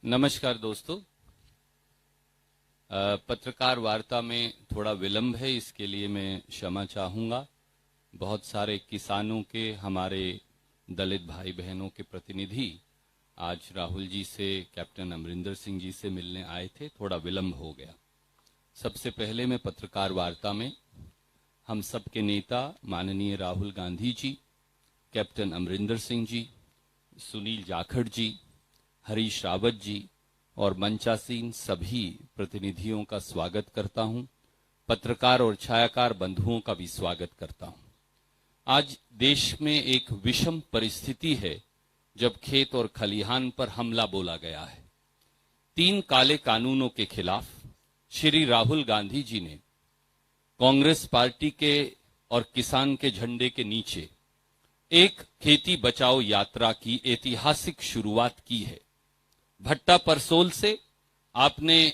नमस्कार दोस्तों। पत्रकार वार्ता में थोड़ा विलंब है, इसके लिए मैं क्षमा चाहूँगा। बहुत सारे किसानों के, हमारे दलित भाई बहनों के प्रतिनिधि आज राहुल जी से, कैप्टन अमरिंदर सिंह जी से मिलने आए थे, थोड़ा विलंब हो गया। सबसे पहले मैं पत्रकार वार्ता में हम सबके नेता माननीय राहुल गांधी जी, कैप्टन अमरिंदर सिंह जी, सुनील जाखड़ जी, हरीश रावत जी और मंचासीन सभी प्रतिनिधियों का स्वागत करता हूं। पत्रकार और छायाकार बंधुओं का भी स्वागत करता हूं। आज देश में एक विषम परिस्थिति है जब खेत और खलिहान पर हमला बोला गया है। 3 काले कानूनों के खिलाफ श्री राहुल गांधी जी ने कांग्रेस पार्टी के और किसान के झंडे के नीचे एक खेती बचाओ यात्रा की ऐतिहासिक शुरुआत की है। भट्टा परसोल से आपने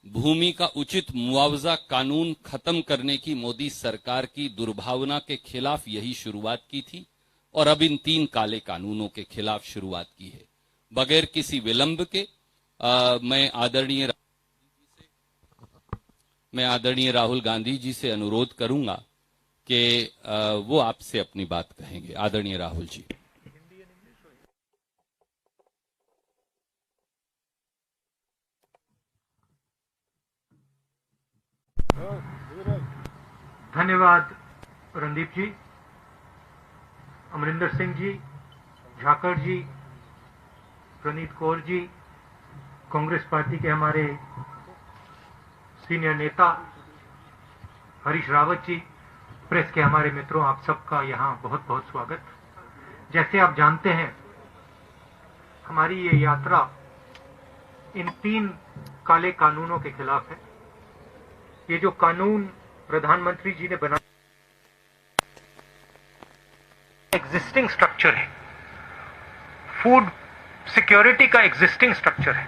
भूमि का उचित मुआवजा कानून खत्म करने की मोदी सरकार की दुर्भावना के खिलाफ यही शुरुआत की थी और अब इन 3 काले कानूनों के खिलाफ शुरुआत की है। बगैर किसी विलंब के मैं आदरणीय राहुल गांधी जी से अनुरोध करूंगा कि वो आपसे अपनी बात कहेंगे। आदरणीय राहुल जी। धन्यवाद रणदीप जी, अमरिंदर सिंह जी, झाकड़ जी, प्रनीत कौर जी, कांग्रेस पार्टी के हमारे सीनियर नेता हरीश रावत जी, प्रेस के हमारे मित्रों, आप सबका यहाँ बहुत बहुत स्वागत। जैसे आप जानते हैं, हमारी ये यात्रा इन 3 काले कानूनों के खिलाफ है। ये जो कानून प्रधानमंत्री जी ने बनाया, एग्जिस्टिंग स्ट्रक्चर है, फूड सिक्योरिटी का एग्जिस्टिंग स्ट्रक्चर है,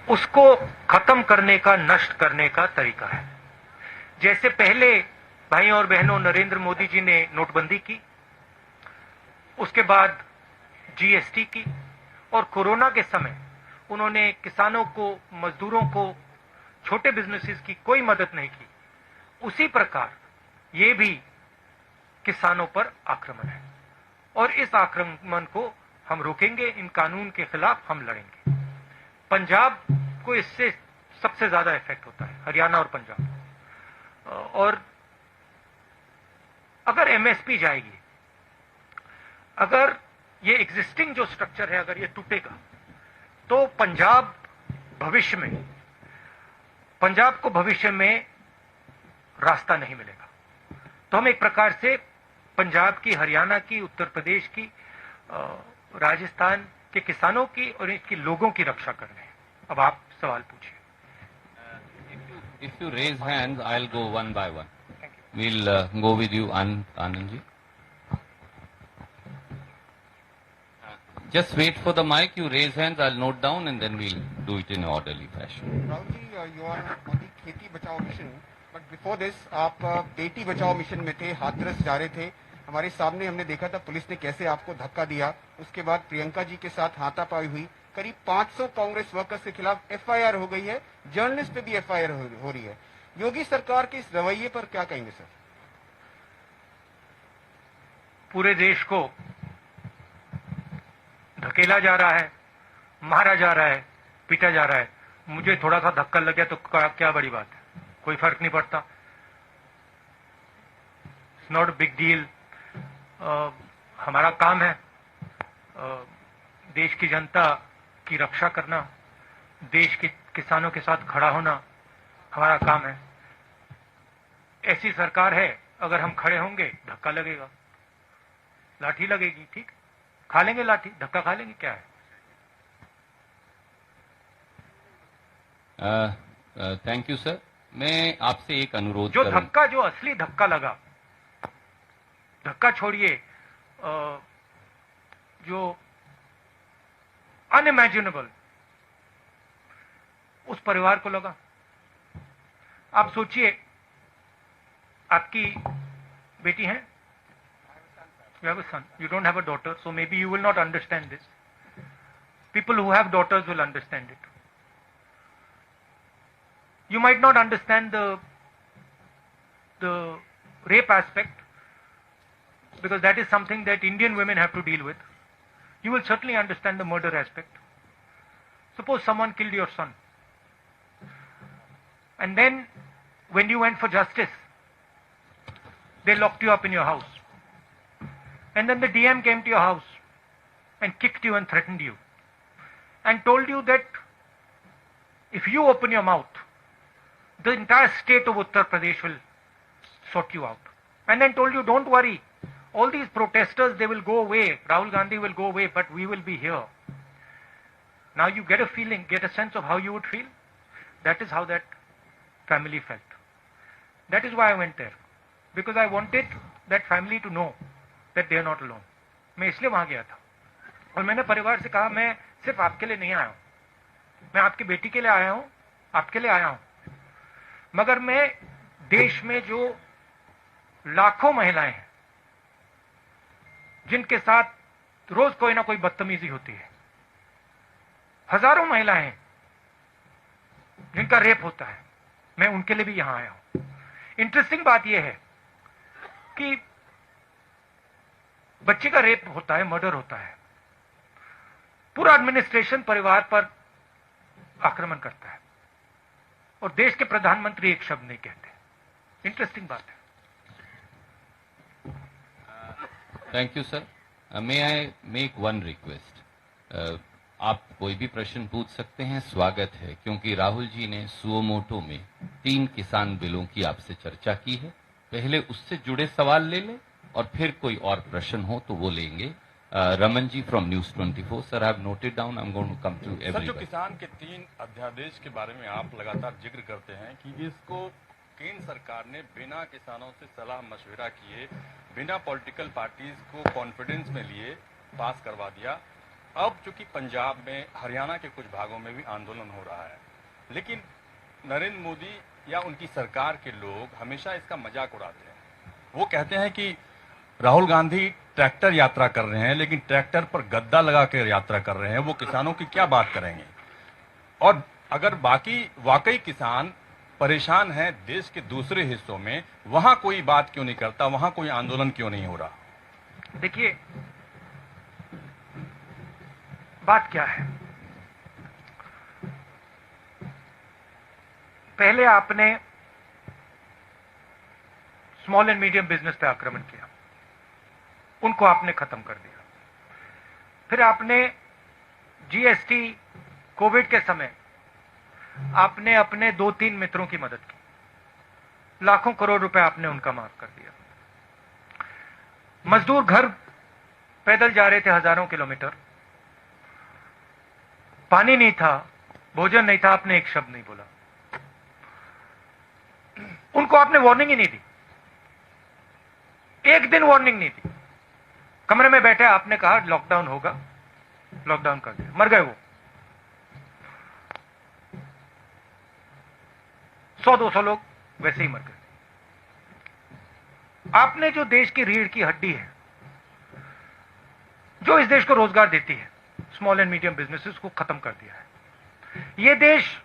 उसको खत्म करने का, नष्ट करने का तरीका है। जैसे पहले भाई और बहनों नरेंद्र मोदी जी ने नोटबंदी की, उसके बाद जीएसटी की और कोरोना के समय उन्होंने किसानों को, मजदूरों को, छोटे बिजनेसेस की कोई मदद नहीं की, उसी प्रकार ये भी किसानों पर आक्रमण है और इस आक्रमण को हम रोकेंगे। इन कानून के खिलाफ हम लड़ेंगे। पंजाब को इससे सबसे ज्यादा इफेक्ट होता है, हरियाणा और पंजाब। और अगर एमएसपी जाएगी, अगर ये एग्जिस्टिंग जो स्ट्रक्चर है अगर ये टूटेगा, तो पंजाब को भविष्य में रास्ता नहीं मिलेगा। तो हम एक प्रकार से पंजाब की, हरियाणा की, उत्तर प्रदेश की, राजस्थान के किसानों की और इसके लोगों की रक्षा कर रहे हैं। अब आप सवाल पूछिए। If you raise hands, I'll go one by one. We'll go with you, Anand ji. Just wait for the mic. You raise hands, I'll note down, and then we'll do it in an orderly fashion. Rahul ji, you are on the खेती बचाओ mission, but before this आप Beti Bachao mission में थे, हाथरस जा रहे थे। हमारे सामने हमने देखा था पुलिस ने कैसे आपको धक्का दिया। उसके बाद प्रियंका जी के साथ हाथापाई हुई। करीब 500 कांग्रेस वर्कर्स के खिलाफ एफआईआर हो गई है, जर्नलिस्ट पे भी एफआईआर हो रही है। योगी सरकार के इस रवैये पर क्या कहेंगे सर? पूरे देश को धकेला जा रहा है, मारा जा रहा है, पीटा जा रहा है। मुझे थोड़ा सा धक्का लग गया तो क्या बड़ी बात है, कोई फर्क नहीं पड़ता। It's not big deal. हमारा काम है देश की जनता की रक्षा करना, देश के किसानों के साथ खड़ा होना हमारा काम है। ऐसी सरकार है, अगर हम खड़े होंगे धक्का लगेगा, लाठी लगेगी, ठीक, खा लेंगे लाठी, धक्का खा लेंगे, क्या है। Thank you sir. मैं आपसे एक अनुरोध जो धक्का, जो असली धक्का लगा, धक्का छोड़िए, जो अनइमेजिनेबल उस परिवार को लगा। आप सोचिए, आपकी बेटी है, you have a son, you don't have a daughter, so maybe you will not understand this. People who have daughters will understand it. You might not understand the rape aspect, because that is something that Indian women have to deal with. You will certainly understand the murder aspect. Suppose someone killed your son, and then when you went for justice, they locked you up in your house. And then the DM came to your house and kicked you and threatened you and told you that if you open your mouth, the entire state of Uttar Pradesh will sort you out. And then told you, don't worry, all these protesters, they will go away. Rahul Gandhi will go away, but we will be here. Now you get a feeling, get a sense of how you would feel. That is how that family felt. That is why I went there. Because I wanted that family to know that they are not alone. मैं इसलिए वहां गया था और मैंने परिवार से कहा, मैं सिर्फ आपके लिए नहीं आया हूं, मैं आपकी बेटी के लिए आया हूं, आपके लिए आया हूं, मगर मैं देश में जो लाखों महिलाएं हैं जिनके साथ रोज कोई ना कोई बदतमीजी होती है, हजारों महिलाएं हैं जिनका रेप होता है, मैं उनके लिए भी यहां आया हूं. इंटरेस्टिंग बात यह है कि बच्चे का रेप होता है, मर्डर होता है, पूरा एडमिनिस्ट्रेशन परिवार पर आक्रमण करता है और देश के प्रधानमंत्री एक शब्द नहीं कहते. इंटरेस्टिंग बात है. Thank you sir. May I make one request. आप कोई भी प्रश्न पूछ सकते हैं, स्वागत है, क्योंकि राहुल जी ने सुओमोटो में 3 किसान बिलों की आपसे चर्चा की है. पहले उससे जुड़े सवाल ले लें और फिर कोई और प्रश्न हो तो वो लेंगे. Raman ji from news 24. Sir, I have noted down. I am going to come to sir, जो एवरीवन. किसान के 3 अध्यादेश के बारे में आप लगातार जिक्र करते हैं कि इसको केंद्र सरकार ने बिना किसानों से सलाह मशविरा किए, बिना पॉलिटिकल पार्टीज को कॉन्फिडेंस में लिए पास करवा दिया. अब चूंकि पंजाब में, हरियाणा के कुछ भागों में भी आंदोलन हो रहा है, लेकिन नरेंद्र मोदी या उनकी सरकार के लोग हमेशा इसका मजाक उड़ाते हैं. वो कहते हैं कि राहुल गांधी ट्रैक्टर यात्रा कर रहे हैं, लेकिन ट्रैक्टर पर गद्दा लगा कर यात्रा कर रहे हैं. वो किसानों की क्या बात करेंगे? और अगर वाकई किसान परेशान हैं देश के दूसरे हिस्सों में, वहां कोई बात क्यों नहीं करता, वहां कोई आंदोलन क्यों नहीं हो रहा? देखिए, बात क्या है. पहले आपने स्मॉल एंड मीडियम बिजनेस पे आक्रमण किया, उनको आपने खत्म कर दिया. फिर आपने जीएसटी, कोविड के समय आपने अपने 2-3 मित्रों की मदद की, लाखों करोड़ रुपए आपने उनका माफ कर दिया. मजदूर घर पैदल जा रहे थे हजारों किलोमीटर, पानी नहीं था, भोजन नहीं था, आपने एक शब्द नहीं बोला. उनको आपने वार्निंग ही नहीं दी, एक दिन वार्निंग नहीं दी. कमरे में बैठे आपने कहा लॉकडाउन होगा, लॉकडाउन कर दिया, मर गए वो. 100-200 लोग वैसे ही मर गए. आपने जो देश की रीढ़ की हड्डी है, जो इस देश को रोजगार देती है, स्मॉल एंड मीडियम बिजनेसेस को खत्म कर दिया है. ये देश,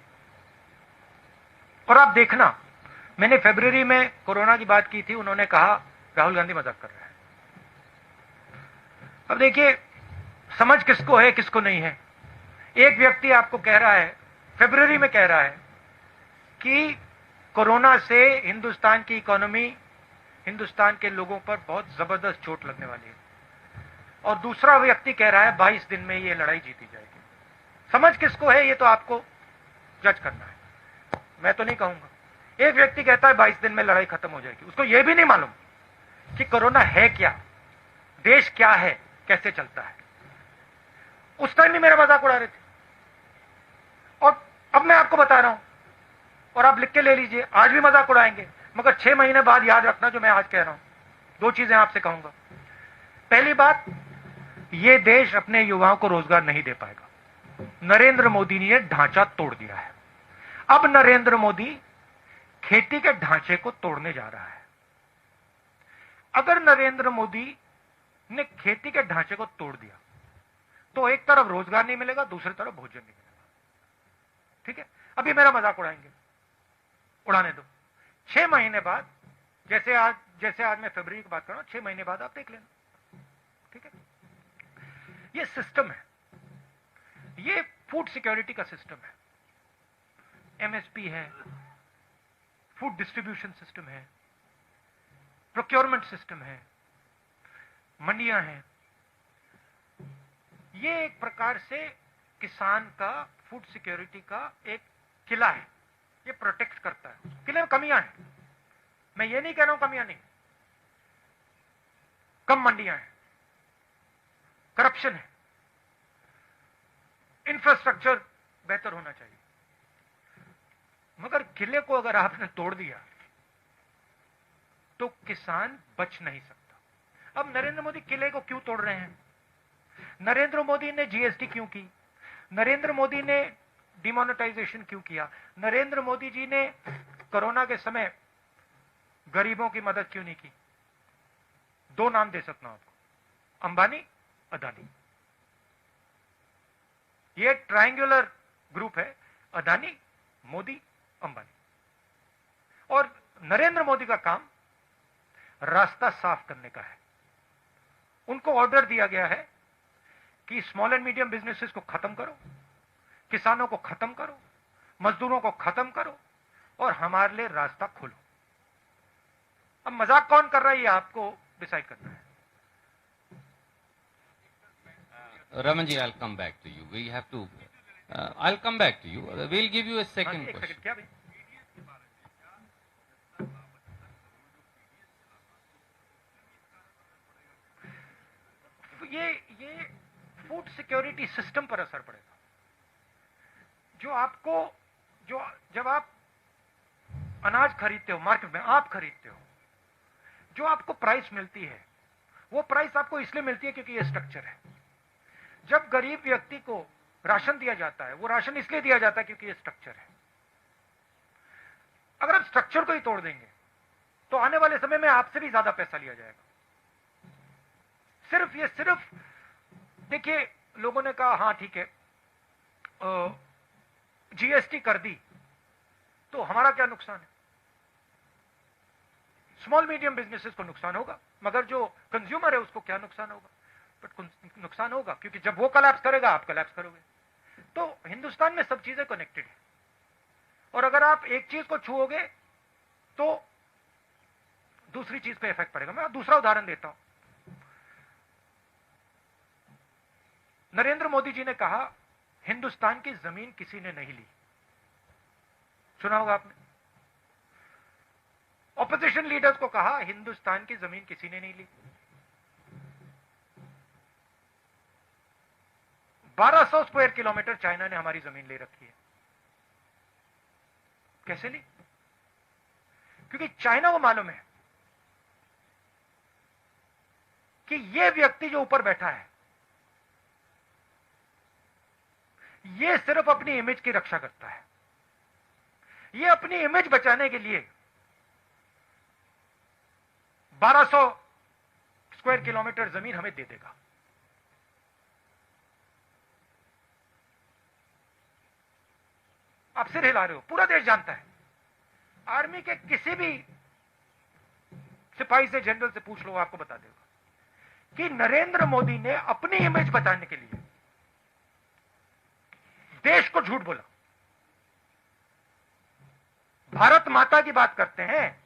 और आप देखना, मैंने फरवरी में कोरोना की बात की थी, उन्होंने कहा राहुल गांधी मजाक कर रहा है. अब देखिए, समझ किसको है किसको नहीं है. एक व्यक्ति आपको कह रहा है, फरवरी में कह रहा है कि कोरोना से हिंदुस्तान की इकोनॉमी, हिंदुस्तान के लोगों पर बहुत जबरदस्त चोट लगने वाली है, और दूसरा व्यक्ति कह रहा है 22 दिन में ये लड़ाई जीती जाएगी. समझ किसको है ये तो आपको जज करना है, मैं तो नहीं कहूंगा. एक व्यक्ति कहता है 22 दिन में लड़ाई खत्म हो जाएगी, उसको यह भी नहीं मालूम कि कोरोना है क्या, देश क्या है, कैसे चलता है. उस टाइम भी मेरा मजाक उड़ा रहे थे, और अब मैं आपको बता रहा हूं, और आप लिख के ले लीजिए, आज भी मजाक उड़ाएंगे, मगर 6 महीने बाद याद रखना जो मैं आज कह रहा हूं. 2 चीजें आपसे कहूंगा. पहली बात, यह देश अपने युवाओं को रोजगार नहीं दे पाएगा. नरेंद्र मोदी ने ढांचा तोड़ दिया है. अब नरेंद्र मोदी खेती के ढांचे को तोड़ने जा रहा है. अगर नरेंद्र मोदी ने खेती के ढांचे को तोड़ दिया, तो एक तरफ रोजगार नहीं मिलेगा, दूसरी तरफ भोजन नहीं मिलेगा। ठीक है, अभी मेरा मजाक उड़ाएंगे, उड़ाने दो। 6 महीने बाद, जैसे आज मैं फरवरी की बात कर रहा हूं, 6 महीने बाद आप देख लेना। ठीक है, ये सिस्टम है, ये फूड सिक्योरिटी का सिस्टम है। एमएसपी है, फूड डिस्ट्रीब्यूशन सिस्टम है, प्रोक्योरमेंट सिस्टम है, मंडियां हैं। ये एक प्रकार से किसान का फूड सिक्योरिटी का एक किला है, ये प्रोटेक्ट करता है। किले में कमियां हैं, मैं ये नहीं कह रहा हूं कमियां नहीं, कम मंडियां हैं, करप्शन है, इंफ्रास्ट्रक्चर बेहतर होना चाहिए, मगर किले को अगर आपने तोड़ दिया तो किसान बच नहीं सकता। अब नरेंद्र मोदी किले को क्यों तोड़ रहे हैं? नरेंद्र मोदी ने जीएसटी क्यों की? नरेंद्र मोदी ने डिमोनेटाइजेशन क्यों किया? नरेंद्र मोदी जी ने कोरोना के समय गरीबों की मदद क्यों नहीं की? 2 नाम दे सकता हूं आपको, अंबानी, अदानी। ये ट्रायंगुलर ग्रुप है, अदानी, मोदी, अंबानी। और नरेंद्र मोदी का काम रास्ता साफ करने का है। उनको ऑर्डर दिया गया है कि स्मॉल एंड मीडियम बिजनेसेस को खत्म करो, किसानों को खत्म करो, मजदूरों को खत्म करो और हमारे लिए रास्ता खोलो। अब मजाक कौन कर रहा है ये आपको डिसाइड करना है। Raman ji, I'll come back to you. We have to. I'll come back to you. We'll give you a second एक question. सेकंड, क्या भाई? ये फूड सिक्योरिटी सिस्टम पर असर पड़ेगा। जब आप अनाज खरीदते हो मार्केट में, आप खरीदते हो, जो आपको प्राइस मिलती है वो प्राइस आपको इसलिए मिलती है क्योंकि ये स्ट्रक्चर है। जब गरीब व्यक्ति को राशन दिया जाता है, वो राशन इसलिए दिया जाता है क्योंकि ये स्ट्रक्चर है। अगर आप स्ट्रक्चर को ही तोड़ देंगे तो आने वाले समय में आपसे भी ज्यादा पैसा लिया जाएगा। सिर्फ देखिए, लोगों ने कहा हां ठीक है, जीएसटी कर दी तो हमारा क्या नुकसान है? स्मॉल मीडियम बिजनेसेस को नुकसान होगा, मगर जो कंज्यूमर है उसको क्या नुकसान होगा? बट नुकसान होगा, क्योंकि जब वो कोलैप्स करेगा आप कोलैप्स करोगे। तो हिंदुस्तान में सब चीजें कनेक्टेड है, और अगर आप एक चीज को छुओगे तो दूसरी चीज पे इफेक्ट पड़ेगा। मैं दूसरा उदाहरण देता हूं। नरेंद्र मोदी जी ने कहा हिंदुस्तान की जमीन किसी ने नहीं ली, सुना होगा आपने। ऑपोजिशन लीडर्स को कहा हिंदुस्तान की जमीन किसी ने नहीं ली। 1200 स्क्वायर किलोमीटर चाइना ने हमारी जमीन ले रखी है। कैसे ली? क्योंकि चाइना को मालूम है कि यह व्यक्ति जो ऊपर बैठा है ये सिर्फ अपनी इमेज की रक्षा करता है। ये अपनी इमेज बचाने के लिए 1200 स्क्वायर किलोमीटर जमीन हमें दे देगा। आप सिर हिला रहे हो, पूरा देश जानता है। आर्मी के किसी भी सिपाही से, जनरल से पूछ लो, आपको बता देगा कि नरेंद्र मोदी ने अपनी इमेज बचाने के लिए देश को झूठ बोला। भारत माता की बात करते हैं,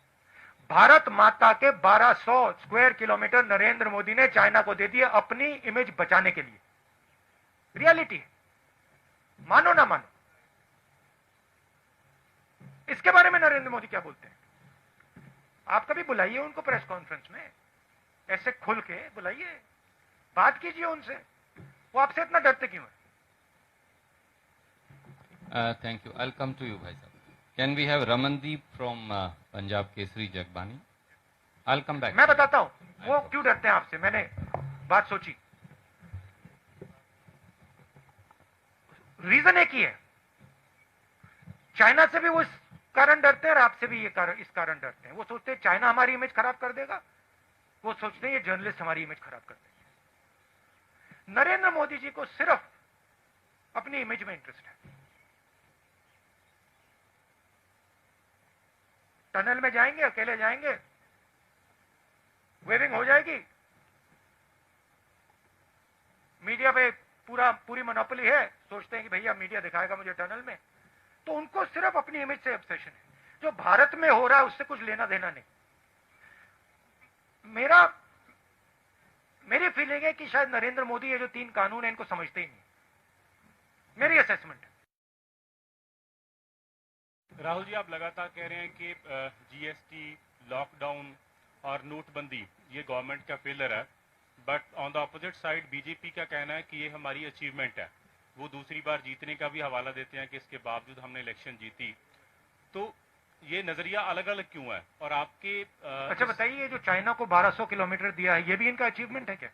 भारत माता के 1200 स्क्वायर किलोमीटर नरेंद्र मोदी ने चाइना को दे दिए अपनी इमेज बचाने के लिए। रियलिटी है, मानो ना मानो। इसके बारे में नरेंद्र मोदी क्या बोलते हैं? आप कभी बुलाइए उनको प्रेस कॉन्फ्रेंस में, ऐसे खुल के बुलाइए, बात कीजिए उनसे। वो आपसे इतना डरते क्यों है? Thank you. I'll come to you, Bhai Sahab. Can we have Ramandeep from Punjab Kesari Jagbani? I'll come back. मैं बताता हूं वो क्यों डरते हैं आपसे। मैंने बात सोची, रीजन एक ही है। चाइना से भी वो इस कारण डरते हैं और आपसे भी इस कारण डरते हैं। वो सोचते हैं चाइना हमारी इमेज खराब कर देगा, वो सोचते हैं ये जर्नलिस्ट हमारी इमेज खराब कर देंगे। नरेंद्र मोदी जी को सिर्फ अपनी इमेज में इंटरेस्ट है। टनल में जाएंगे, अकेले जाएंगे, वेविंग हो जाएगी, मीडिया पे पूरी मोनोपोली है, सोचते हैं कि भैया मीडिया दिखाएगा मुझे टनल में। तो उनको सिर्फ अपनी इमेज से ऑब्सेशन है। जो भारत में हो रहा है उससे कुछ लेना देना नहीं। मेरी फीलिंग है कि शायद नरेंद्र मोदी ये जो 3 कानून है इनको समझते ही नहीं, मेरी असेसमेंट है। राहुल जी, आप लगातार कह रहे हैं कि जीएसटी, लॉकडाउन और नोटबंदी ये गवर्नमेंट का फेलियर है, but on the opposite side BJP का कहना है कि ये हमारी अचीवमेंट है। वो दूसरी बार जीतने का भी हवाला देते हैं कि इसके बावजूद हमने इलेक्शन जीती। तो ये नजरिया अलग अलग क्यों है? और आपके अच्छा बताइए, जो चाइना को 1200 किलोमीटर दिया है, ये भी इनका अचीवमेंट है क्या?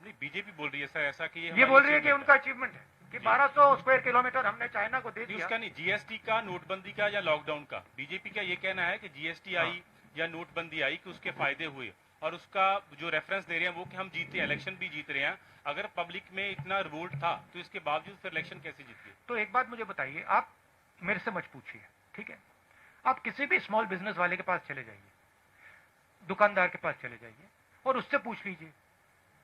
नहीं, बीजेपी बोल रही है सर ऐसा कि ये बोल रही है कि उनका अचीवमेंट है कि 1200 स्क्वायर किलोमीटर हमने चाइना को दे दिया। उसका नहीं, जीएसटी का, नोटबंदी का या लॉकडाउन का। बीजेपी का ये कहना है कि जीएसटी आई या नोटबंदी आई कि उसके फायदे हुए, और उसका जो रेफरेंस दे रहे हैं वो कि हम जीते, इलेक्शन भी जीत रहे हैं। अगर पब्लिक में इतना रिवोल्ट था तो इसके बावजूद फिर इलेक्शन कैसे जीत गए? तो एक बात मुझे बताइए, आप मेरे से मत पूछिए, ठीक है? आप किसी भी स्मॉल बिजनेस वाले के पास चले जाइए, दुकानदार के पास चले जाइए और उससे पूछ लीजिए,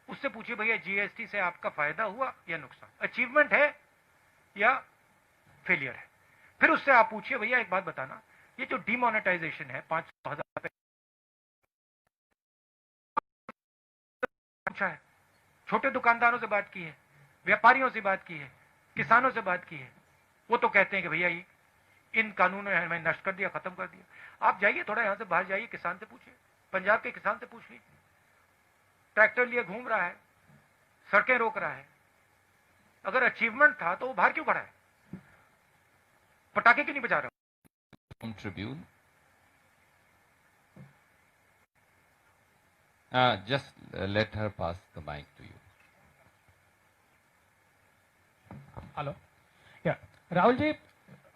उससे पूछिए भैया जीएसटी से आपका फायदा हुआ या नुकसान, अचीवमेंट है या फेलियर है। फिर उससे आप पूछिए भैया एक बात बताना, ये जो डिमोनेटाइजेशन है 500,000 पे है, छोटे दुकानदारों से बात की है, व्यापारियों से बात की है, किसानों से बात की है, वो तो कहते हैं कि भैया इन कानूनों ने हमें नष्ट कर दिया, खत्म कर दिया। आप जाइए थोड़ा यहां से बाहर जाइए, किसान से पूछिए, पंजाब के किसान से पूछ लीजिए, ट्रैक्टर लिए घूम रहा है, सड़कें रोक रहा है। अगर अचीवमेंट था तो वो बाहर क्यों खड़ा है? पटाखे क्यों नहीं बजा रहा? Tribune. Just let her pass the mic to you. Hello. Yeah. Rahul ji,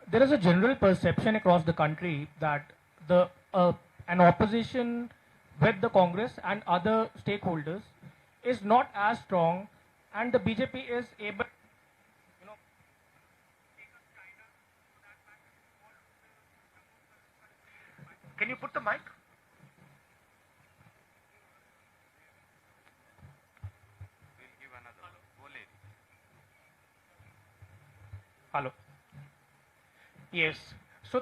there is a general perception across the country that an opposition with the Congress and other stakeholders is not as strong, and the BJP is able, Can you put the mic? Hello. Yes. So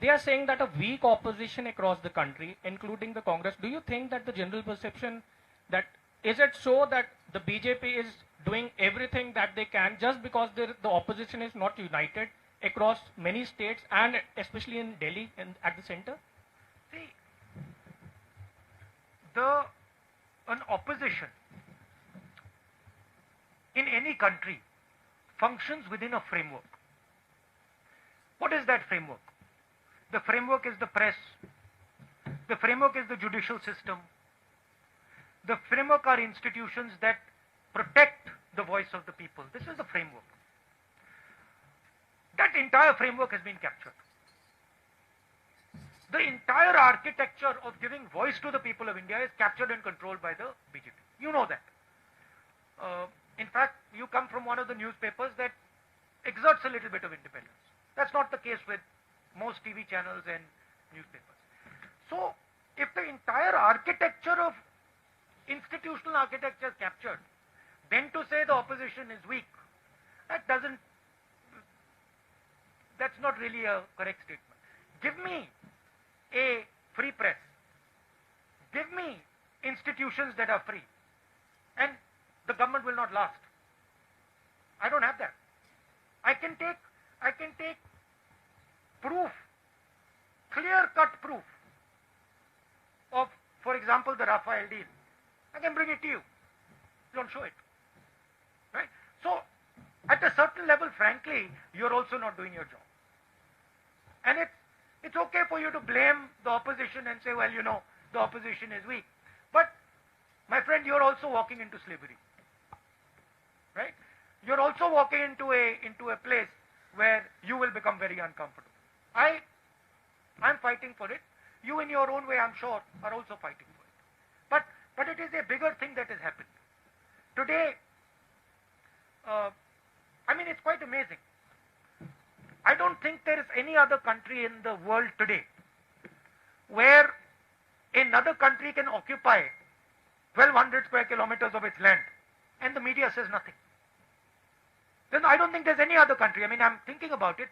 they are saying that a weak opposition across the country, including the Congress. Do you think that the general perception that is it so that the BJP is doing everything that they can just because the opposition is not united across many states and especially in Delhi and at the center? See, an opposition in any country functions within a framework. What is that framework? The framework is the press. The framework is the judicial system. The framework are institutions that protect the voice of the people. This is the framework. That entire framework has been captured. The entire architecture of giving voice to the people of India is captured and controlled by the BJP. You know that. In fact, you come from one of the newspapers that exerts a little bit of independence. That's not the case with most TV channels and newspapers. So, if the entire architecture of institutional architecture is captured, then to say the opposition is weak, that's not really a correct statement. Give me a free press. Give me institutions that are free, and the government will not last. I don't have that. I can take proof, clear-cut proof of, for example, the Rafael deal. I can bring it to you. Don't show it. Right? So, at a certain level, frankly, you're also not doing your job. And it's okay for you to blame the opposition and say, well, the opposition is weak. But, my friend, you're also walking into slavery. Right? You're also walking into a place where you will become very uncomfortable. I'm fighting for it. You in your own way, I'm sure, are also fighting for it. But it is a bigger thing that has happened. Today, I mean, it's quite amazing. I don't think there is any other country in the world today where another country can occupy 1200 square kilometers of its land and the media says nothing. Then I don't think there's any other country. I mean, I'm thinking about it.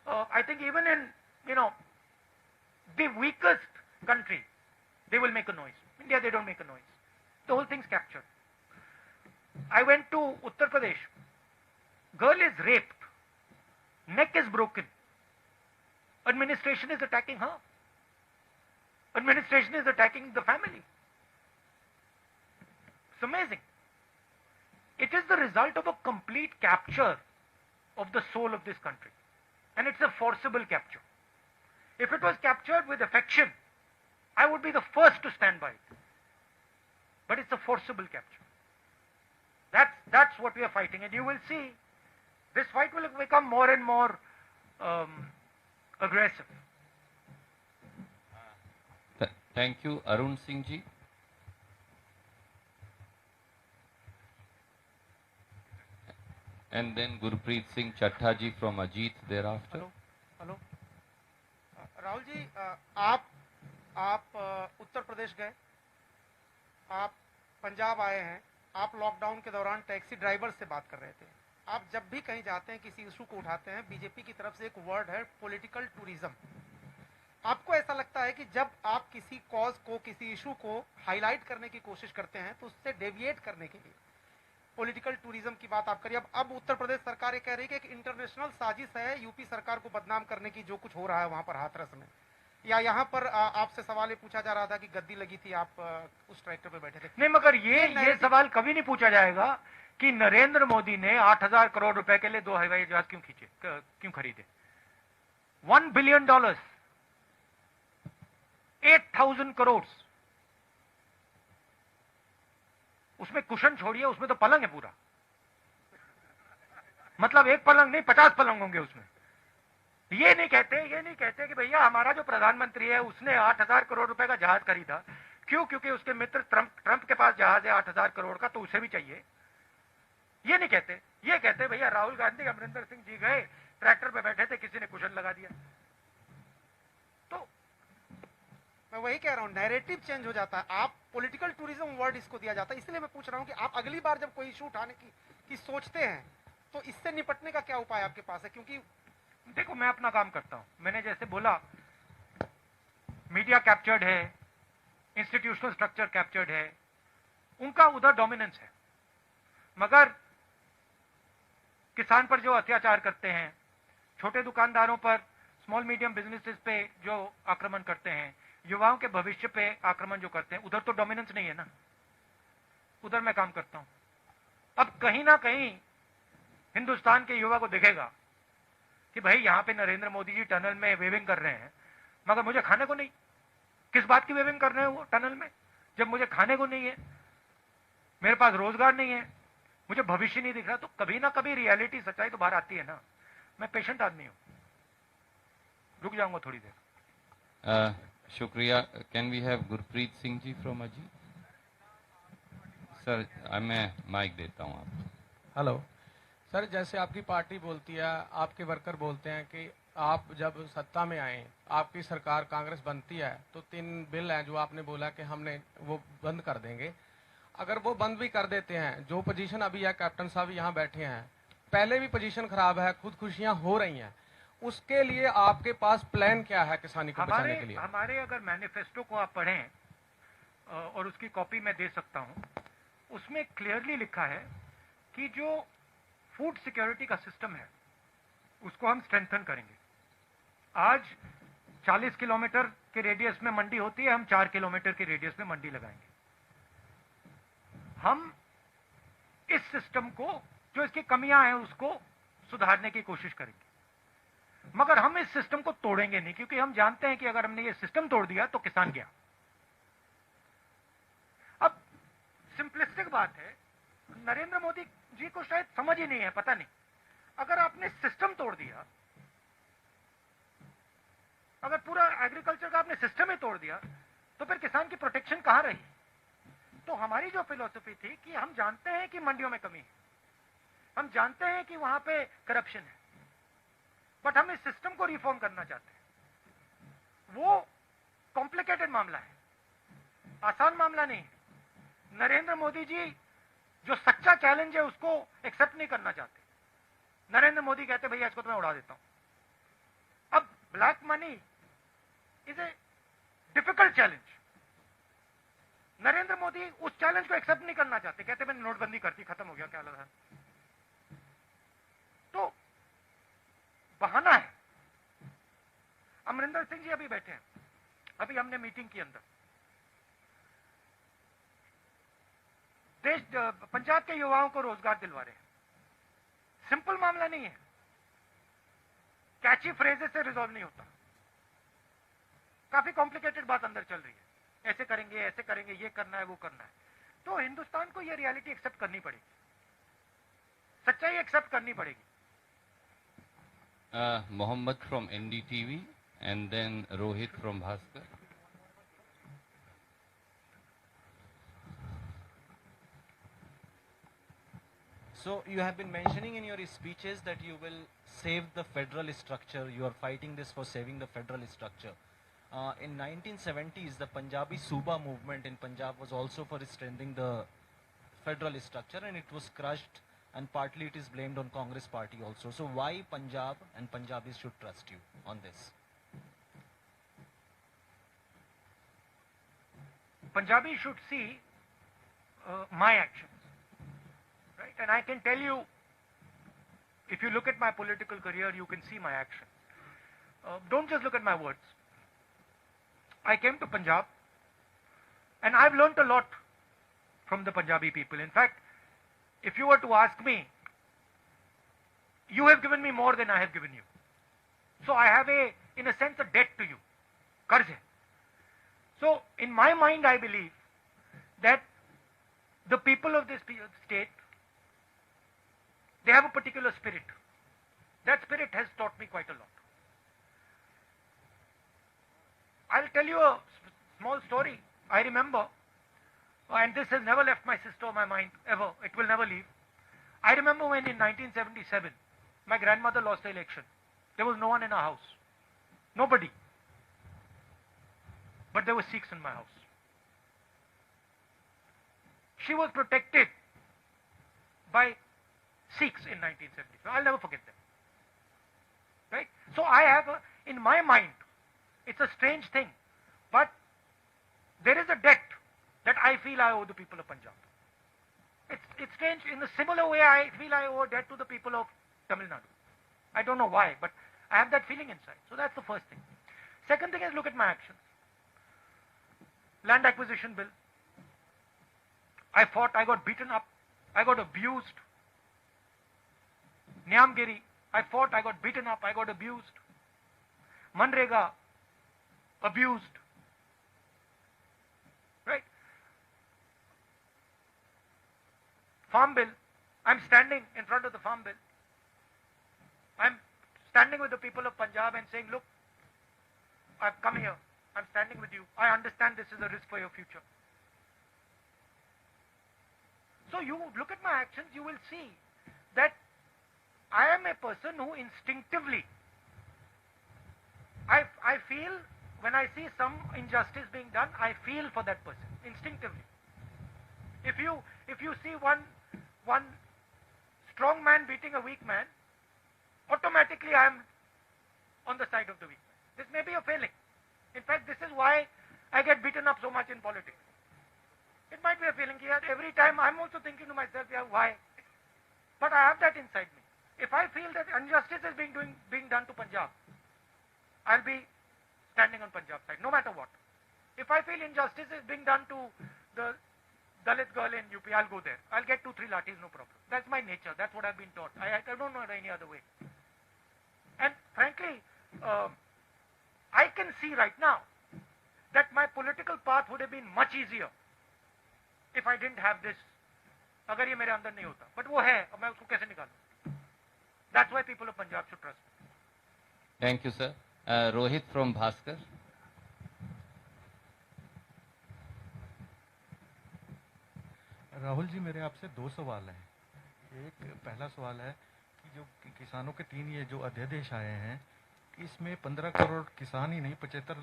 I think even in, the weakest country, they will make a noise. India, they don't make a noise. The whole thing's captured. I went to Uttar Pradesh. Girl is raped. Neck is broken. Administration is attacking her. Administration is attacking the family. It's amazing. It is the result of a complete capture of the soul of this country. And it's a forcible capture. If it was captured with affection, I would be the first to stand by it. But it's a forcible capture. That's what we are fighting. And you will see, this fight will become more and more aggressive. Thank you, Arun Singh ji. And then Gurpreet Singh Chattha ji from Ajit thereafter. Hello Rahul ji, आप उत्तर प्रदेश गए, आप पंजाब आए हैं, आप lockdown के दौरान taxi driver से बात कर रहे थे। आप जब भी कहीं जाते हैं, किसी इशू को उठाते हैं, बीजेपी की तरफ से एक वर्ड है पॉलिटिकल टूरिज्म। आपको ऐसा लगता है कि जब आप किसी कॉज को, किसी इशू को हाईलाइट करने की कोशिश करते हैं तो उससे डेविएट करने के लिए पॉलिटिकल टूरिज्म की बात आप करिए। अब उत्तर प्रदेश सरकार ये कह रही है कि एक इंटरनेशनल साजिश है यूपी सरकार को बदनाम करने की, जो कुछ हो रहा है वहां पर हाथरस में। या यहाँ पर आपसे सवाल ये पूछा जा रहा था कि गद्दी लगी थी, आप उस ट्रैक्टर पर बैठे थे। नहीं, मगर ये सवाल कभी नहीं पूछा जाएगा कि नरेंद्र मोदी ने 8,000 करोड़ रुपए के लिए 2 हवाई जहाज क्यों खरीदे। $1 बिलियन, 8,000 करोड़, उसमें कुशन छोड़िए, उसमें तो पलंग है पूरा। मतलब एक पलंग नहीं, 50 पलंग होंगे उसमें। ये नहीं कहते कि भैया हमारा जो प्रधानमंत्री है उसने 8,000 करोड़ रुपए का जहाज खरीदा। क्यों? क्योंकि उसके मित्र ट्रंप के पास जहाज है 8,000 करोड़ का, तो उसे भी चाहिए। ये नहीं कहते। ये कहते भैया राहुल गांधी, अमरिंदर सिंह जी गए, ट्रैक्टर पे बैठे थे, किसी ने कुशन लगा दिया। तो मैं वही कह रहा हूँ, नैरेटिव चेंज हो जाता है। आप पॉलिटिकल टूरिज्म वर्ड इसको दिया जाता है। इसलिए मैं पूछ रहा हूँ कि आप अगली बार जब कोई इशू उठाने की सोचते हैं तो इससे निपटने का क्या उपाय आपके पास है? क्योंकि देखो, मैं अपना काम करता हूं। मैंने जैसे बोला, मीडिया कैप्चर्ड है, इंस्टीट्यूशनल स्ट्रक्चर कैप्चर्ड है, उनका उधर डोमिनेंस है। मगर किसान पर जो अत्याचार करते हैं, छोटे दुकानदारों पर, स्मॉल मीडियम बिजनेसेस पे जो आक्रमण करते हैं, युवाओं के भविष्य पे आक्रमण जो करते हैं, उधर तो डोमिनेंस नहीं है ना। उधर मैं काम करता हूं। अब कहीं ना कहीं हिंदुस्तान के युवा को दिखेगा कि भाई यहां पे नरेंद्र मोदी जी टनल में वेविंग कर रहे हैं, मगर मुझे खाने को नहीं। किस बात की वेविंग कर रहे हैं वो टनल में, जब मुझे खाने को नहीं है, मेरे पास रोजगार नहीं है, मुझे भविष्य नहीं दिख रहा। तो कभी ना कभी रियलिटी, सच्चाई तो बाहर आती है ना। मैं पेशेंट आदमी हूं, रुक जाऊंगा थोड़ी देर। शुक्रिया। Can we have Gurpreet Singh ji from Ajit? Sir, मैं माइक देता हूं आपको। हेलो सर, जैसे आपकी पार्टी बोलती है, आपके वर्कर बोलते हैं कि आप जब सत्ता में आए, आपकी सरकार कांग्रेस बनती है तो 3 बिल हैं जो आपने बोला कि हमने वो बंद कर देंगे। अगर वो बंद भी कर देते हैं, जो पोजीशन अभी है, कैप्टन साहब यहाँ बैठे हैं, पहले भी पोजीशन खराब है, खुदकुशियां हो रही हैं, उसके लिए आपके पास प्लान क्या है किसानी को बचाने के लिए? हमारे अगर मैनिफेस्टो को आप पढ़ें, और उसकी कॉपी मैं दे सकता हूं, उसमें क्लियरली लिखा है कि जो फूड सिक्योरिटी का सिस्टम है उसको हम स्ट्रेंथन करेंगे। आज 40 किलोमीटर के रेडियस में मंडी होती है, हम 4 किलोमीटर के रेडियस में मंडी लगाएंगे। हम इस सिस्टम को, जो इसकी कमियां हैं, उसको सुधारने की कोशिश करेंगे। मगर हम इस सिस्टम को तोड़ेंगे नहीं, क्योंकि हम जानते हैं कि अगर हमने ये सिस्टम तोड़ दिया तो किसान गया। अब सिंपलिस्टिक बात है, नरेंद्र मोदी जी को शायद समझ ही नहीं है, पता नहीं। अगर आपने सिस्टम तोड़ दिया, अगर पूरा एग्रीकल्चर का आपने सिस्टम ही तोड़ दिया, तो फिर किसान की प्रोटेक्शन कहां रही? तो हमारी जो फिलॉसफी थी कि हम जानते हैं कि मंडियों में कमी है, हम जानते हैं कि वहां पे करप्शन है, बट हम इस सिस्टम को रिफॉर्म करना चाहते हैं। वो कॉम्प्लिकेटेड मामला है, आसान मामला नहीं है। नरेंद्र मोदी जी जो सच्चा चैलेंज है उसको एक्सेप्ट नहीं करना चाहते। नरेंद्र मोदी कहते भैया इसको तो मैं उड़ा देता हूं। अब black money is a difficult challenge. Narendra Modi उस चैलेंज को एक्सेप्ट नहीं करना चाहते, कहते मैंने नोटबंदी करती, खत्म हो गया, क्या लगा। तो बहाना है। अमरिंदर सिंह जी अभी बैठे हैं, अभी हमने मीटिंग की अंदर, देश पंजाब के युवाओं को रोजगार दिलवा रहे हैं। सिंपल मामला नहीं है, कैची फ्रेजेस से रिजॉल्व नहीं होता, काफी कॉम्प्लिकेटेड बात अंदर चल रही है। ऐसे करेंगे, ये करना है, वो करना है। तो हिंदुस्तान को ये रियलिटी एक्सेप्ट करनी पड़ेगी, सच्चाई एक्सेप्ट करनी पड़ेगी। Mohammed from NDTV and then Rohit from Bhaskar. So you have been mentioning in your speeches that you will save the federal structure. You are fighting this for saving the federal structure. In 1970s, the Punjabi Suba movement in Punjab was also for strengthening the federal structure, and it was crushed, and partly it is blamed on Congress party also. So why Punjab and Punjabis should trust you on this? Punjabi should see my actions, right? And I can tell you, if you look at my political career, you can see my actions. Don't just look at my words. I came to Punjab, and I've learnt a lot from the Punjabi people. In fact, if you were to ask me, you have given me more than I have given you. So I have in a sense, a debt to you. Qarz hai. So in my mind, I believe that the people of this state, they have a particular spirit. That spirit has taught me quite a lot. I'll tell you a small story. I remember, and this has never left my sister or my mind, ever. It will never leave. I remember when in 1977, my grandmother lost the election. There was no one in our house. Nobody. But there were Sikhs in my house. She was protected by Sikhs in 1975. I'll never forget them. Right? So I have, in my mind, it's a strange thing, but there is a debt that I feel I owe the people of Punjab. It's strange. In a similar way, I feel I owe a debt to the people of Tamil Nadu. I don't know why, but I have that feeling inside. So that's the first thing. Second thing is, look at my actions. Land acquisition bill. I fought, I got beaten up, I got abused. Nyamgiri, I fought, I got beaten up, I got abused. Manrega, abused. Right? Farm bill, I'm standing in front of the farm bill. I'm standing with the people of Punjab and saying, look, I've come here, I'm standing with you. I understand this is a risk for your future. So you look at my actions, you will see that I am a person who instinctively, I feel, when I see some injustice being done, I feel for that person, instinctively. If you see one strong man beating a weak man, automatically I am on the side of the weak man. This may be a failing. In fact, this is why I get beaten up so much in politics. It might be a feeling here. Every time I'm also thinking to myself, yeah, why? But I have that inside me. If I feel that injustice is being done to Punjab, I'll be standing on Punjab's side, no matter what. If I feel injustice is being done to the Dalit girl in UP, I'll go there. I'll get 2-3 lathis, no problem. That's my nature. That's what I've been taught. I don't know it any other way. And frankly, I can see right now that my political path would have been much easier if I didn't have this. अगर ये मेरे अंदर नहीं होता, but वो है, अब मैं उसको कैसे निकालूं? That's why people of Punjab should trust me. Thank you, sir. Rohit from Bhaskar. Rahul ji, मेरे आपसे 2 सवाल हैं। एक पहला सवाल है कि जो किसानों के 3 ये जो अध्यादेश आए हैं, इसमें 15 करोड़ किसान ही नहीं 75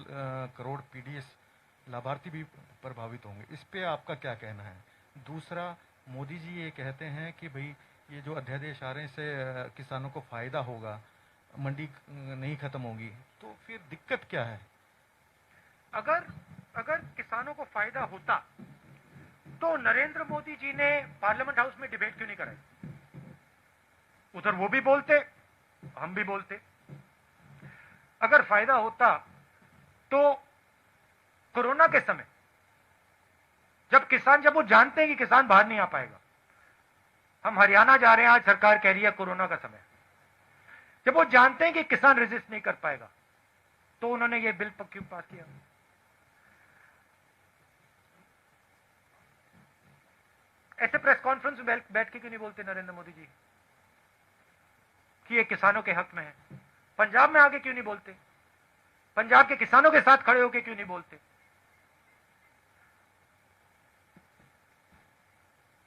करोड़ पीडीएस लाभार्थी भी प्रभावित होंगे। इस पे आपका क्या कहना है? दूसरा, मोदी जी ये कहते हैं कि भाई ये जो अध्यादेश आ रहे हैं इससे किसानों को फायदा होगा, मंडी नहीं खत्म होगी, तो फिर दिक्कत क्या है? अगर किसानों को फायदा होता तो नरेंद्र मोदी जी ने पार्लियामेंट हाउस में डिबेट क्यों नहीं कराई? उधर वो भी बोलते, हम भी बोलते। अगर फायदा होता तो कोरोना के समय जब वो जानते हैं कि किसान बाहर नहीं आ पाएगा, हम हरियाणा जा रहे हैं, आज सरकार कह रही है कोरोना का समय, जब वो जानते हैं कि किसान रेजिस्ट नहीं कर पाएगा, तो उन्होंने ये बिल क्यों पास किया? ऐसे प्रेस कॉन्फ्रेंस में बैठ के क्यों नहीं बोलते नरेंद्र मोदी जी कि ये किसानों के हक में है? पंजाब में आके क्यों नहीं बोलते? पंजाब के किसानों के साथ खड़े होकर क्यों नहीं बोलते?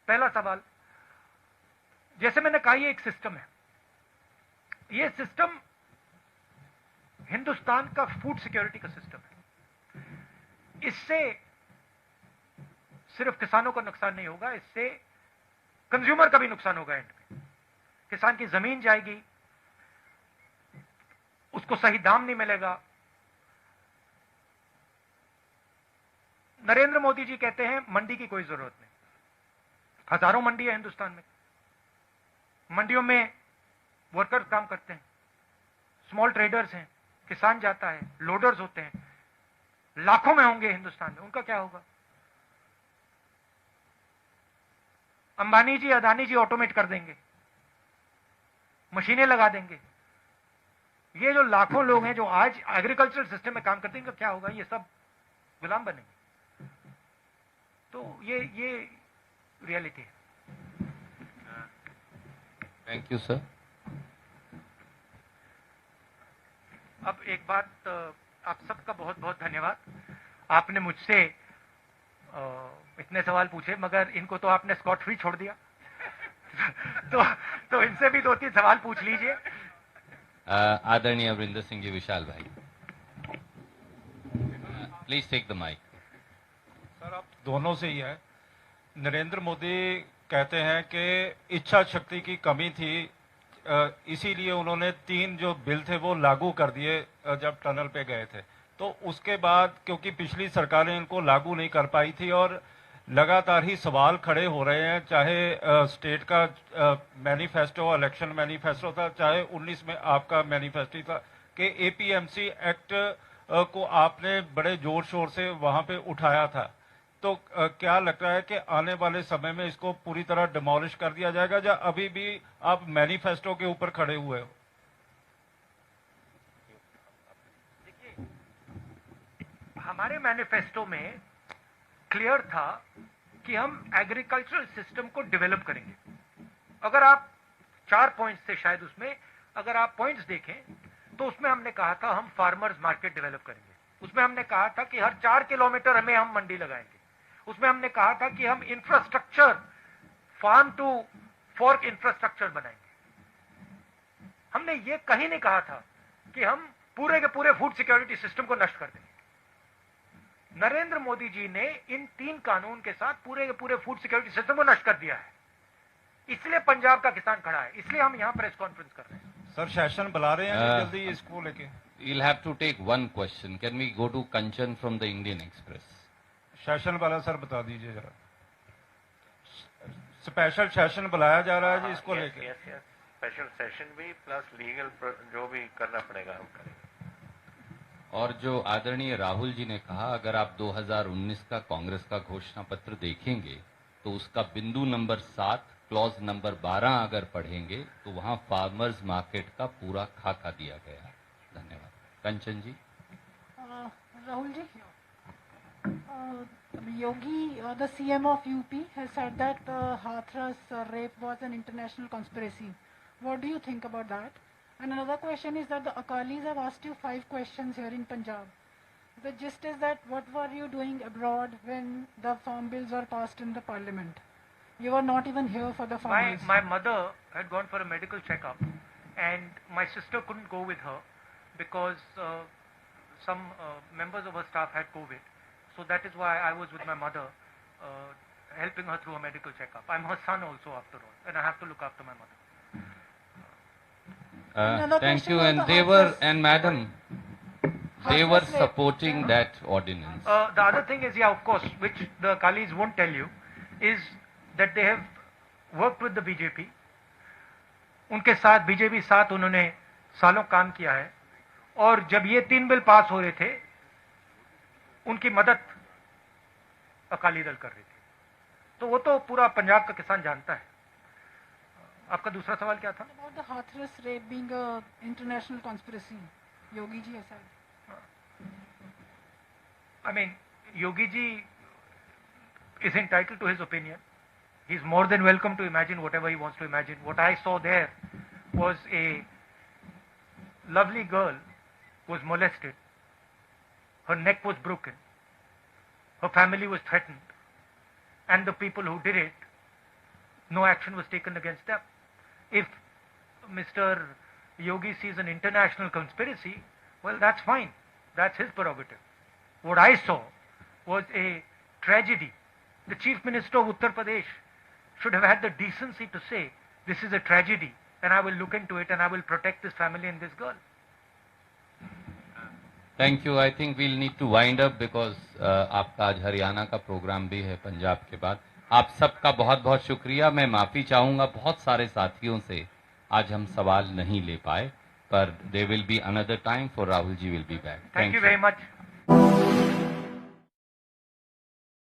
पहला सवाल, जैसे मैंने कहा, ये एक सिस्टम है। ये सिस्टम हिंदुस्तान का फूड सिक्योरिटी का सिस्टम है। इससे सिर्फ किसानों को नुकसान नहीं होगा, इससे कंज्यूमर का भी नुकसान होगा। एंड में किसान की जमीन जाएगी, उसको सही दाम नहीं मिलेगा। नरेंद्र मोदी जी कहते हैं मंडी की कोई जरूरत नहीं। हजारों मंडी है हिंदुस्तान में, मंडियों में वर्कर्स काम करते हैं, स्मॉल ट्रेडर्स हैं, किसान जाता है, लोडर्स होते हैं, लाखों में होंगे हिंदुस्तान में। उनका क्या होगा? अंबानी जी, अदानी जी ऑटोमेट कर देंगे, मशीनें लगा देंगे। ये जो लाखों लोग हैं जो आज एग्रीकल्चरल सिस्टम में काम करते हैं, इनका क्या होगा? ये सब गुलाम बनेंगे। तो ये रियलिटी है। Thank you sir. अब एक बात, आप सबका बहुत बहुत धन्यवाद। आपने मुझसे इतने सवाल पूछे, मगर इनको तो आपने स्कॉट फ्री छोड़ दिया। तो इनसे भी 2-3 सवाल पूछ लीजिए। आदरणीय अमरिंदर सिंह जी, विशाल भाई, please take the mike. Sir, आप दोनों से ही है। नरेंद्र मोदी कहते हैं कि इच्छा शक्ति की कमी थी, इसीलिए उन्होंने 3 जो बिल थे वो लागू कर दिए जब टनल पे गए थे। तो उसके बाद क्योंकि पिछली सरकारें इनको लागू नहीं कर पाई थी और लगातार ही सवाल खड़े हो रहे हैं, चाहे स्टेट का मैनिफेस्टो, इलेक्शन मैनिफेस्टो था, चाहे 19 में आपका मैनिफेस्टो था, कि एपीएमसी एक्ट को आपने बड़े जोर शोर से वहां पे उठाया था। तो क्या लगता है कि आने वाले समय में इसको पूरी तरह डिमोलिश कर दिया जाएगा, या अभी भी आप मैनिफेस्टो के ऊपर खड़े हुए हो? हमारे मैनिफेस्टो में क्लियर था कि हम एग्रीकल्चरल सिस्टम को डेवलप करेंगे। अगर आप 4 पॉइंट्स थे शायद, उसमें अगर आप पॉइंट्स देखें तो उसमें हमने कहा था हम फार्मर्स मार्केट डेवलप करेंगे। उसमें हमने कहा था कि हर 4 किलोमीटर हमें हम मंडी लगाएंगे। उसमें हमने कहा था कि हम infrastructure, farm to fork infrastructure बनाएंगे। हमने ये कहीं नहीं कहा था कि हम पूरे के पूरे फूड सिक्योरिटी सिस्टम को नष्ट कर देंगे। नरेंद्र मोदी जी ने इन 3 कानून के साथ पूरे के पूरे फूड सिक्योरिटी सिस्टम को नष्ट कर दिया है। इसलिए पंजाब का किसान खड़ा है, इसलिए हम यहां प्रेस कॉन्फ्रेंस कर रहे हैं। सर, सेशन बुला रहे हैं जल्दी इसको लेके। You'll have to take one question. Can we go to Kanchan from the Indian Express? Session वाला सर बता दीजिए जरा। स्पेशल सेशन बुलाया जा रहा है जी, इसको लेके। स्पेशल सेशन भी प्लस लीगल जो भी करना पड़ेगा हम करेंगे। और जो आदरणीय राहुल जी ने कहा, अगर आप 2019 का कांग्रेस का घोषणा पत्र देखेंगे तो उसका बिंदु नंबर 7 क्लॉज नंबर 12 अगर पढ़ेंगे तो वहां फार्मर्स मार्केट का पूरा खाका दिया गया है। धन्यवाद। कंचन जी। Rahul ji, Yogi, the CM of UP, has said that Hathras rape was an international conspiracy. What do you think about that? And another question is that the Akalis have asked you 5 questions here in Punjab. The gist is that what were you doing abroad when the farm bills were passed in the parliament? You were not even here for the farmers. My mother had gone for a medical checkup, and my sister couldn't go with her because some members of her staff had COVID. So that is why I was with my mother, helping her through a medical checkup. I'm her son also, after all, and I have to look after my mother. Thank you. And they were, and madam, they were supporting that ordinance. The other thing is, yeah, of course, which the Akalis won't tell you, is that they have worked with the BJP. उनके साथ BJP साथ उन्होंने सालों काम किया है, और जब ये 3 बिल पास हो रहे थे, उनकी मदद अकाली दल कर रही थी. तो वो तो पूरा पंजाब का किसान जानता है. आपका दूसरा सवाल क्या था? About the Hathras rape being a international conspiracy, Yogi ji has said. I mean, Yogi ji is entitled to his opinion. He's more than welcome to imagine whatever he wants to imagine. What I saw there was a lovely girl who was molested. Her neck was broken. Her family was threatened. And the people who did it, no action was taken against them. If Mr. Yogi sees an international conspiracy, well, that's fine. That's his prerogative. What I saw was a tragedy. The Chief Minister of Uttar Pradesh should have had the decency to say, this is a tragedy, and I will look into it, and I will protect this family and this girl. Thank you. I think we'll need to wind up because आपका आज हरियाणा का programme भी है पंजाब के बाद. आप सबका बहुत बहुत शुक्रिया. मैं माफी चाहूंगा बहुत सारे साथियों से आज हम सवाल नहीं ले पाए, पर there will be another time for Rahul ji will be back. Thank you very much.